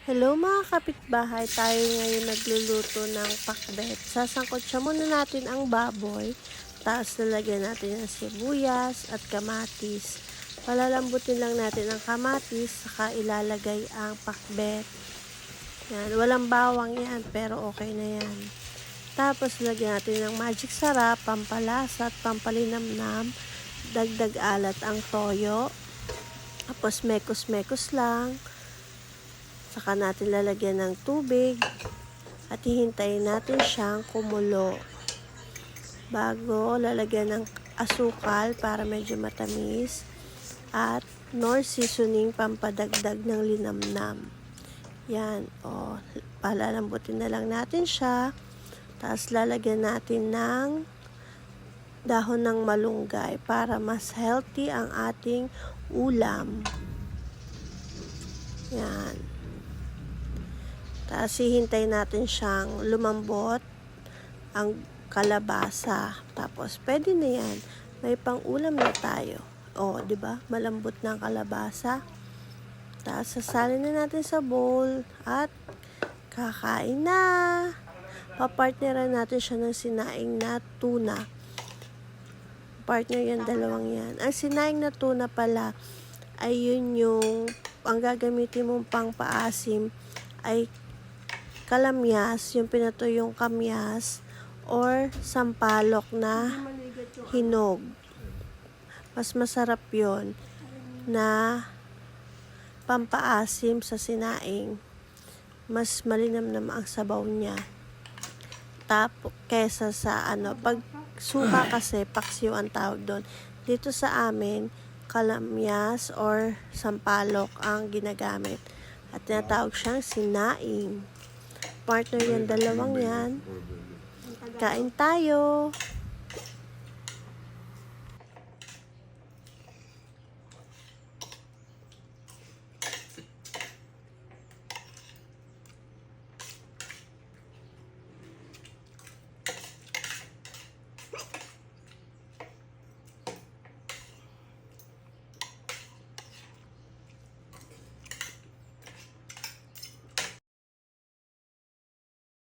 Hello mga kapitbahay, tayo ngayon nagluluto ng pakbet. Sasangkot siya muna natin ang baboy, tapos lalagyan natin ng sibuyas at kamatis. Palalambutin lang natin ang kamatis, saka ilalagay ang pakbet. Yan, walang bawang yan, pero okay na yan. Tapos lagyan natin ng magic sarap, pampalasa at pampalinamnam. Dagdag alat ang toyo. Tapos mekos-mekos lang. Saka natin lalagyan ng tubig at hihintayin natin siyang kumulo. Bago lalagyan ng asukal para medyo matamis at nor seasoning pampadagdag ng linamnam. Yan, palalambutin na lang natin siya. Tapos lalagyan natin ng dahon ng malunggay para mas healthy ang ating ulam. Yan. Tapos hihintayin natin siyang lumambot ang kalabasa. Tapos pwede na yan. May pang-ulam na tayo. Di ba? Malambot na ang kalabasa. Tapos sasalin na natin sa bowl at kakain na. Papartneran natin siya ng sinaing na tuna. Partner yan, dalawang yan. Ang sinaing na tuna pala ay yun yung ang gagamitin mong pang paasim ay kalamyas, yung pinatuyong kamyas or sampalok na hinog. Mas masarap yon na pampaasim sa sinaing. Mas malinamnam ang sabaw niya. Kesa sa pag suka kasi paksiw ang tawag doon. Dito sa amin, kalamyas or sampalok ang ginagamit. At tinatawag siyang sinaing. Partner yung dalawang yan. Kain tayo!